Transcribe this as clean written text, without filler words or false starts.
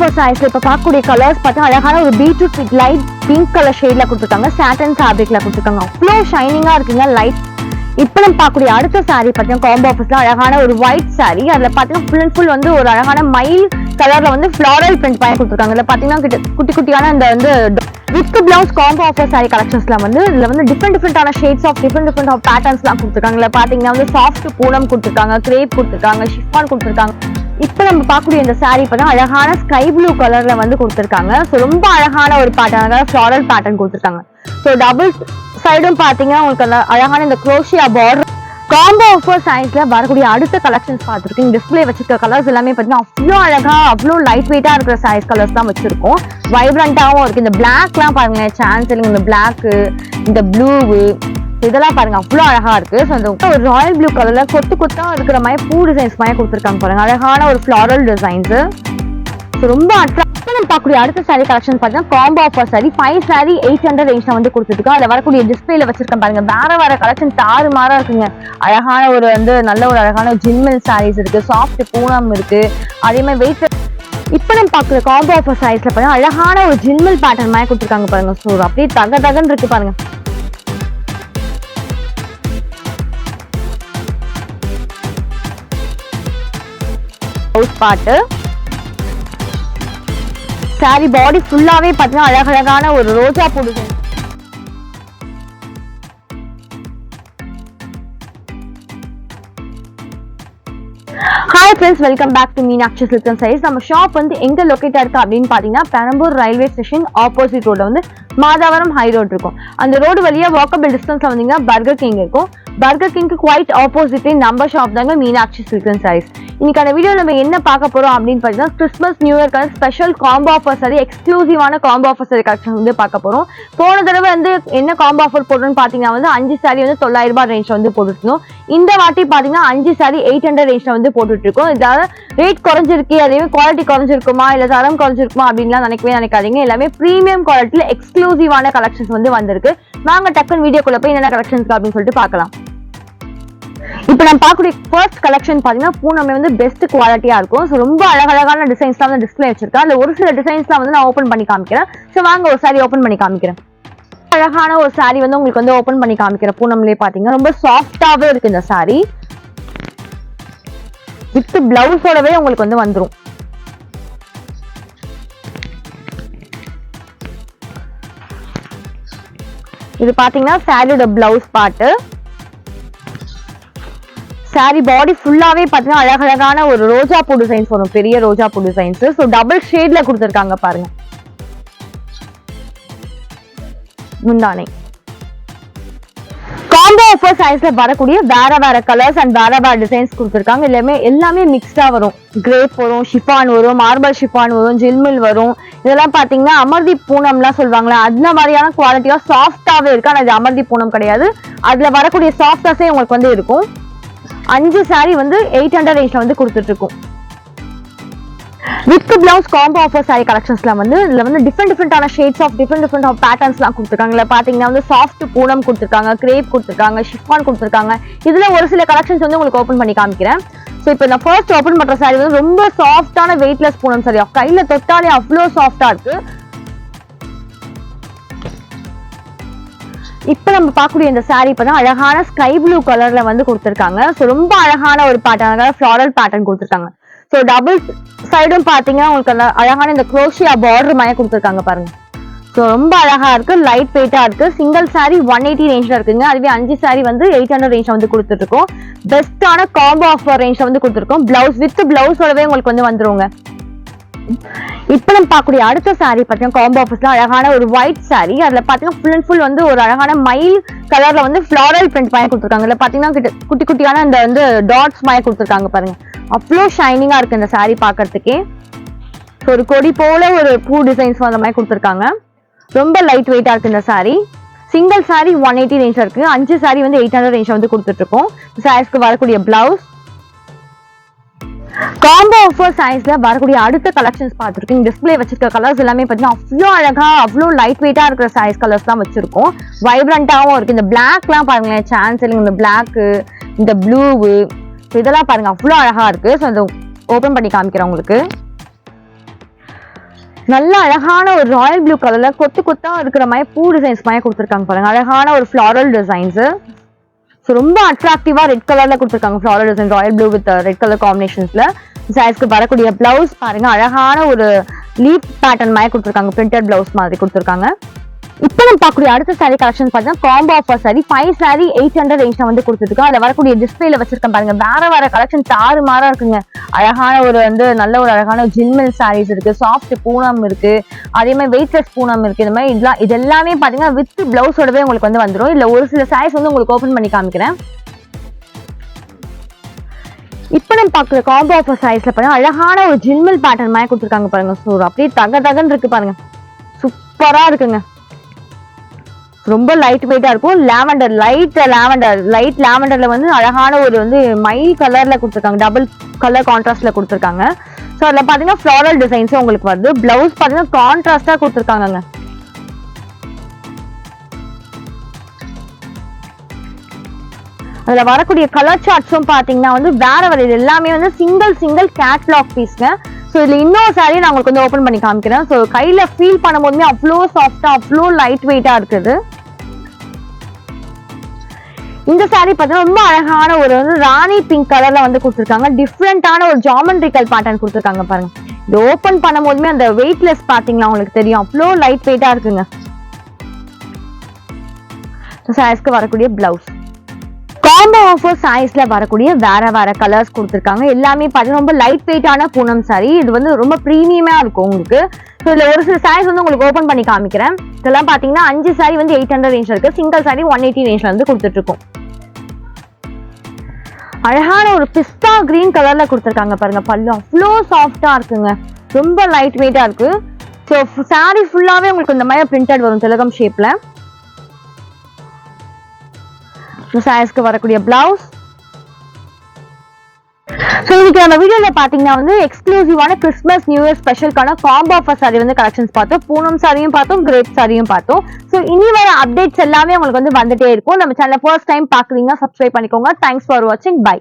Offer சாரீஸ்ல இப்ப பார்க்கக்கூடிய colours பார்த்தா அழகான ஒரு beetroot with light pink colour ஷேட்ல கொடுத்துருக்காங்க. சாட்டன் ஃபேப்ரிக்ல கொடுத்துருக்காங்க. அவ்வளோ ஷைனிங்கா இருக்குங்க. லைட் இப்ப நம்ம பார்க்கக்கூடிய அடுத்த சாரீ பார்த்தீங்கன்னா காம்போ ஆஃபர்ஸ்ல அழகான ஒரு ஒயிட் சாரீ. அதுல பாத்தீங்கன்னா ஃபுல் அண்ட் ஃபுல் வந்து ஒரு அழகான மயில் கலர்ல வந்து ஃபிளாரல் பிரிண்ட் பண்ணி கொடுத்துருக்காங்க. இதுல பாத்தீங்கன்னா குட்டி குட்டியான இந்த வந்து with blouse combo offer sari கலெக்ஷன்ஸ்ல வந்து இதுல வந்து டிஃப்ரெண்டான shades of different of patterns எல்லாம் கொடுத்துருக்காங்க. இதுல பாத்தீங்கன்னா வந்து சாஃப்ட் பூனம் கொடுத்துருக்காங்க, கிரேப் கொடுத்துருக்காங்க, ஷிஃபான் கொடுத்துருக்காங்க. இப்ப நம்ம பார்க்கக்கூடிய இந்த சாரீ பார்த்தா அழகான ஸ்கை ப்ளூ கலர்ல வந்து கொடுத்துருக்காங்க. ஸோ ரொம்ப அழகான ஒரு பேட்டர்ன், ஃபிளாரல் பேட்டர்ன் கொடுத்துருக்காங்க. ஸோ டபுள் சைடும் பாத்தீங்கன்னா உங்களுக்கு அழகான இந்த குரோஷியா பார்டர். காம்போ ஆஃபர் சைஸ்ல வரக்கூடிய அடுத்த கலெக்ஷன்ஸ் பார்த்துருக்கோம். டிஸ்பிளே வச்சிருக்க கலர்ஸ் எல்லாமே பார்த்தீங்கன்னா அவ்வளோ அழகா அவ்வளோ லைட் வெயிட்டா இருக்கிற சைஸ் கலர்ஸ் தான் வச்சிருக்கோம். வைப்ரண்டாவும் இருக்கு. இந்த பிளாக்லாம் பாருங்களேன், சான்ஸ் இல்லைங்க. இந்த பிளாக்கு, இந்த ப்ளூவு, இதெல்லாம் பாருங்க அவ்வளோ அழகா இருக்கு. ஸோ அந்த ஒரு ராயல் ப்ளூ கலர்ல கொத்து கொத்தா இருக்கிற மாதிரி பூ டிசைன்ஸ் மாதிரி கொடுத்துருக்காங்க பாருங்க. அழகான ஒரு ஃபிளாரல் டிசைன்ஸ். ரொம்ப அட்ராக்ட் பார்க்கக்கூடிய அடுத்த சாரி கலெக்ஷன் பார்த்தீங்கன்னா காம்போ ஆஃபர் சாரி 5 சாரி 800 ரேஞ்ச்ல வந்து கொடுத்துருக்கோம். அதில் வரக்கூடிய டிஸ்பிளேல வச்சிருக்கேன் பாருங்க. வேற கலெக்ஷன் தாறுமாறா இருக்குங்க. அழகான ஒரு வந்து நல்ல ஒரு அழகான ஜிம்மல் சாரீஸ் இருக்கு, சாஃப்ட் பூனம் இருக்கு, அதே மாதிரி வெயிட். இப்ப நம்ம பார்க்குற காம்போ ஆஃபர் சாரீஸ்ல பாருங்க அழகான ஒரு ஜிம்மல் பேட்டர்ன் மாதிரி கொடுத்துருக்காங்க பாருங்க. ஸோ அப்படியே தகன்னு இருக்கு பாருங்க. பாட்டு சாரி பாடி ஃபுல்லாவே பாத்தீங்கன்னா அழகழகான ஒரு ரோஜா பூ design. Hi friends, welcome back to Meenakshi silk and sarees. நம்ம ஷாப் வந்து எங்க லொகேட் இருக்கு அப்படின்னு பாத்தீங்கன்னா பெரம்பூர் ரயில்வே ஸ்டேஷன் ஆப்போசிட் ரோட்ல வந்து மாதாவரம் ஹை ரோட் இருக்கும். அந்த ரோடு வழியா வாக்கபிள் டிஸ்டன்ஸ்ல வந்தீங்கன்னா பர்கர் கிங் இருக்கும். பர்கர் கிங்க்கு குவைட் ஆப்போசிட்ல நம்ம ஷாப் தாங்க மீனாட்சி சில்க் அண்ட் சாரீஸ். இன்னைக்கான வீடியோ நம்ம என்ன பார்க்க போறோம் அப்படின்னு பார்த்தீங்கன்னா கிறிஸ்மஸ் நியூ இயர்க்கான ஸ்பெஷல் காம்போ ஆஃபர் சாரி, எக்ஸ்க்ளூசிவான காம்போ ஆஃபர் சாரி கலெக்ஷன் வந்து பார்க்க போறோம். போன தடவை வந்து என்ன காம்போ ஆஃபர் போடுறோம்னு பாத்தீங்கன்னா வந்து 5 சாரி வந்து 900 ரூபாய் ரேஞ்ச்ல வந்து போட்டுருந்தோம். இந்த வாட்டி பாத்தீங்கன்னா 5 சாரி 800 ரேஞ்ச்ல வந்து போட்டுட்டு இருக்கோம். இதால ரேட் குறைஞ்சிருக்கு, அதே குவாலிட்டி குறைஞ்சிருக்குமா இல்ல தரம் குறைஞ்சிருக்குமா அப்படின்லாம் நினைக்காதீங்க. எல்லாமே பிரீமியம் குவாலிட்டியில எக்ஸ்க்ளூசிவான கலெக்ஷன்ஸ் வந்து வந்திருக்கு. வாங்க டக்குன்னு வீடியோக்குள்ள போய் என்னென்ன கலெக்ஷன்ஸ் அப்படின்னு சொல்லிட்டு பார்க்கலாம். இப்ப நம்ம பார்க்கக்கூடிய ஃபர்ஸ்ட் கலெக்ஷன் பாத்தீங்கன்னா பூனமே வந்து பெஸ்ட் குவாலிட்டியா இருக்கும். ஸோ ரொம்ப அழகழகான டிசைன்ஸ்லாம் வந்து டிஸ்பிளே வச்சிருக்கேன். அதுல ஒரு சில டிசைன்ஸ்லாம் வந்து நான் ஓப்பன் பண்ணி காமிக்கிறேன். ஸோ வாங்க ஒரு சாரி ஓப்பன் பண்ணி காமிக்கிறேன். அழகான ஒரு சாரி வந்து உங்களுக்கு வந்து ஓப்பன் பண்ணி காமிக்கிறேன். பூனம்லயே பாத்தீங்கன்னா ரொம்ப சாஃப்டாவே இருக்கு இந்த சாரி. வித் பிளவுஸோடவே உங்களுக்கு வந்து வந்துரும். இது பாத்தீங்கன்னா சாரியோட பிளவுஸ் பார்ட். சாரி பாடி ஃபுல்லாவே பாத்தீங்கன்னா அழகழகான ஒரு ரோஜா பூ டிசைன்ஸ் வரும், பெரிய ரோஜா பூ டிசைன்ஸ். ஸோ டபுள் ஷேட்ல கொடுத்துருக்காங்க பாருங்க. முந்தானை காம்போ ஆஃபர் சைஸ்ல வரக்கூடிய வேற கலர்ஸ் அண்ட் வேற டிசைன்ஸ் கொடுத்துருக்காங்க. எல்லாமே மிக்ஸ்டா வரும். கிரேப் வரும், ஷிஃபான் வரும், மார்பல் ஷிஃபான் வரும், ஜில்மில் வரும். இதெல்லாம் பாத்தீங்கன்னா அமர்தீப் பூனம்லாம் சொல்லுவாங்களா, அந்த மாதிரியான குவாலிட்டியா சாஃப்டாவே இருக்கு. ஆனா இது அமர்தீப் பூனம் கிடையாது. அதுல வரக்கூடிய சாஃப்ட்னஸே உங்களுக்கு வந்து இருக்கும். 5 சாரி வந்து 800 ரேஞ்ச்ல வந்து கொடுத்துட்டு இருக்கோம். With blouse combo offer sari கலெக்ஷன்ஸ்ல வந்து இதுல வந்து டிஃப்ரெண்டான ஷேட்ஸ் ஆஃப் டிஃப்ரெண்ட் ஆஃப் பேட்டர்ன்ஸ்லாம் கொடுத்துருக்காங்க. இதுல பாத்தீங்கன்னா வந்து சாஃப்ட் பூனம் கொடுத்துருக்காங்க, கிரேப் கொடுத்துருக்காங்க, ஷிஃபான் கொடுத்துருக்காங்க. இதுல ஒரு சில கலெக்ஷன்ஸ் வந்து உங்களுக்கு ஓப்பன் பண்ணி காமிக்கிறேன். ஸோ இப்போ நான் ஃபர்ஸ்ட் ஓப்பன் பண்ற சாரி வந்து ரொம்ப சாஃப்டான வெயிட்லெஸ் பூனம் சாரி. கையில தொட்டாலே அவ்வளோ சாஃப்டா இருக்கு. இப்ப நம்ம பார்க்கக்கூடிய இந்த சாரி பார்த்தா அழகான ஸ்கை ப்ளூ கலர்ல வந்து கொடுத்துருக்காங்க. ஸோ ரொம்ப அழகான ஒரு பேட்டர்ன், ஃபிளாரல் பேட்டர்ன் கொடுத்துருக்காங்க. ஸோ டபுள் சைடும் பாத்தீங்கன்னா உங்களுக்கு அழகான இந்த குரோஷியா பார்டர் மாதிரி கொடுத்துருக்காங்க பாருங்க. ஸோ ரொம்ப அழகா இருக்கு, லைட் வெயிட்டா இருக்கு. சிங்கிள் சாரி 180 ரேஞ்ச்ல இருக்குங்க. அதுவே 5 சாரி வந்து 800 ரேஞ்ச்ல வந்து கொடுத்துட்டு இருக்கோம். பெஸ்டான காம்போ ஆஃபர் ரேஞ்ச்ல வந்து கொடுத்துருக்கோம். பிளவுஸ் வித் பிளவுஸோடவே உங்களுக்கு வந்து வந்துருங்க. இப்ப நம்ம பார்க்கக்கூடிய அடுத்த சாரி பாத்தீங்கன்னா காம்போ ஆஃபர்ஸ்ல அழகான ஒரு ஒயிட் சாரி. அதுல பாத்தீங்கன்னா ஃபுல் அண்ட் ஃபுல் வந்து ஒரு அழகான மயில் கலர்ல வந்து ஃபிளாரல் பிரிண்ட் மாதிரி கொடுத்துருக்காங்க. இதுல பாத்தீங்கன்னா குட்டி குட்டியான இந்த வந்து டாட்ஸ் மாதிரி கொடுத்துருக்காங்க பாருங்க. அவ்வளோ ஷைனிங்கா இருக்கு இந்த சாரி பாக்குறதுக்கே. ஒரு கொடி போல ஒரு பூ டிசைன்ஸ் அந்த மாதிரி கொடுத்துருக்காங்க. ரொம்ப லைட் வெயிட்டா இருக்கு இந்த சாரி. சிங்கிள் சாரி 180 ரேஞ்ச்ல இருக்கு. 5 சாரி வந்து 800 ரேஞ்ச்ல வந்து கொடுத்துட்டு இருக்கோம். சாரீஸ்க்கு வரக்கூடிய பிளவுஸ் காம்போ ஆஃபர் சைஸ்ல வரக்கூடிய அடுத்த கலெக்ஷன்ஸ் பார்த்துருக்கீங்க. டிஸ்பிளே வச்சிருக்க கலர்ஸ் எல்லாமே பார்த்தீங்கன்னா அவ்வளோ அழகா அவ்வளோ லைட் வெயிட்டா இருக்கிற சைஸ் கலர்ஸ் தான் வச்சிருக்கோம். வைப்ரண்டாவும் இருக்கு. இந்த பிளாக்லாம் பாருங்களேன், சான்ஸ் இல்லைங்க. இந்த பிளாக்கு, இந்த ப்ளூவு, இதெல்லாம் பாருங்க அவ்வளோ அழகா இருக்கு. ஸோ அதை ஓப்பன் பண்ணி காமிக்கிறேன் உங்களுக்கு. நல்ல அழகான ஒரு ராயல் ப்ளூ கலர்ல கொத்து கொத்தா இருக்கிற மாதிரி பூ டிசைன்ஸ் மாதிரி கொடுத்துருக்காங்க பாருங்க. அழகான ஒரு ஃபிளாரல் டிசைன்ஸ். ஸோ ரொம்ப அட்ராக்டிவா ரெட் கலர்ல கொடுத்துருக்காங்க floral design, royal blue with red colour காம்பினேஷன்ஸ்ல. சாரீஸ்க்கு வரக்கூடிய பிளவுஸ் பாருங்க, அழகான ஒரு லீப் பேட்டர்ன் மாதிரி கொடுத்துருக்காங்க, பிரிண்டட் பிளவுஸ் மாதிரி கொடுத்துருக்காங்க. இப்போ நம்ம பார்க்கக்கூடிய அடுத்த சாரி கலெக்ஷன் பார்த்தீங்கன்னா காம்போ ஆஃபர் சாரி 5 சாரி 800 ரேஞ்ச்ல வந்து கொடுத்துருக்கோம். அதில் வரக்கூடிய டிஸ்பிளேல வச்சிருக்கேன் பாருங்க, வேற கலெக்ஷன் தாறுமாறா இருக்குங்க. அழகான ஒரு நல்ல ஒரு அழகான ஜில்மில் சாரீஸ் இருக்கு, சாஃப்ட் பூனம் இருக்கு, அதே மாதிரி வெயிட்லெஸ் பூனம் இருக்கு. இந்த மாதிரி இது எல்லாமே பாத்தீங்கன்னா வித் பிளவுஸோடவே உங்களுக்கு வந்து வந்துடும். இல்ல ஒரு சில சாரீஸ் வந்து உங்களுக்கு ஓபன் பண்ணி காமிக்கிறேன். இப்போ நம்ம பார்க்குற காம்போ ஆஃபர் சாரீஸ்ல பாருங்க, அழகான ஒரு ஜில்மில் பேட்டர்ன் மாதிரி கொடுத்துருக்காங்க பாருங்க. ஸோ அப்படியே தகன்னு இருக்கு பாருங்க, சூப்பரா இருக்குங்க. ரொம்ப லைட் வெயிட்டா இருக்கும். லைட் லாவெண்டர்ல வந்து அழகான ஒரு மைல் கலர்ல கொடுத்துருக்காங்க, டபுள் கலர் கான்ட்ராஸ்ட்ல கொடுத்துருக்காங்க. ஸோ அதில் பாத்தீங்கன்னா ஃபிளாரல் டிசைன்ஸும் உங்களுக்கு வருது. பிளவுஸ் பாத்தீங்கன்னா கான்ட்ராஸ்டா கொடுத்துருக்காங்க. அதுல வரக்கூடிய கலர் சார்ட்ஸும் பாத்தீங்கன்னா வேற இது எல்லாமே சிங்கிள் கேட்லாக் பீஸ்ங்க. ஸோ இதுல இன்னொரு சாரி நான் உங்களுக்கு ஓபன் பண்ணி காமிக்கிறேன். ஸோ கையில ஃபீல் பண்ணும்போதுமே அவ்வளோ சாஃப்டா அவ்வளோ லைட் வெயிட்டா இருக்குது. இந்த சாரி பார்த்தீங்கன்னா ரொம்ப அழகான ஒரு ராணி பிங்க் கலர்ல கொடுத்துருக்காங்க. டிஃப்ரெண்டான ஒரு ஜாமெண்ட்ரிக்கல் பேட்டர்ன் கொடுத்துருக்காங்க பாருங்க. இது ஓபன் பண்ணும் போதுமே அந்த வெயிட்லெஸ் பாத்தீங்கன்னா உங்களுக்கு தெரியும், அவ்வளோ லைட் வெயிட்டா இருக்குங்க. சாரீஸ்க்கு வரக்கூடிய பிளவுஸ் காம்போ ஆஃபர் சாரீஸ்ல வரக்கூடிய வேற கலர்ஸ் கொடுத்துருக்காங்க. எல்லாமே பாத்தீங்கன்னா ரொம்ப லைட் வெயிட்டான பூனம் சாரி. இது ரொம்ப ப்ரீமியமா இருக்கும் உங்களுக்கு. ஸோ இதுல ஒரு சில சாரீஸ் உங்களுக்கு ஓபன் பண்ணி காமிக்கிறேன். இதெல்லாம் பாத்தீங்கன்னா 5 சாரி 800 ரேஞ்ச்ல இருக்கு, சிங்கிள் சாரி 180 ரேஞ்ச்ல கொடுத்துட்டு இருக்கோம். அழகான ஒரு பிஸ்தா கிரீன் கலர்ல கொடுத்துருக்காங்க பாருங்க. பல்லு அவ்வளோ சாஃப்டா இருக்குங்க, ரொம்ப லைட் வெயிட்டா இருக்கு. ஸோ சாரி ஃபுல்லாவே உங்களுக்கு இந்த மாதிரி பிரிண்டட் வரும் திலகம் ஷேப்ல. சாரீஸ்க்கு வரக்கூடிய பிளவுஸ். ஸோ இன்னைக்கு நம்ம வீடியோல பாத்தீங்கன்னா எக்ஸ்க்ளூசிவான கிறிஸ்மஸ் நியூ இயர் ஸ்பெஷலுக்கான காம்போ ஆஃபர் சாரி கலெக்ஷன்ஸ் பார்த்தோம். பூனம் சாரியும் பார்த்தோம், கிரேப் சாரியும் பார்த்தோம். ஸோ இனி வர அப்டேட்ஸ் எல்லாமே உங்களுக்கு வந்துட்டே இருக்கும். நம்ம சேனலை ஃபர்ஸ்ட் டைம் பாக்குறீங்கன்னா சப்ஸ்கிரைப் பண்ணிக்கோங்க. தேங்க்ஸ் ஃபார் வாட்சிங். பை.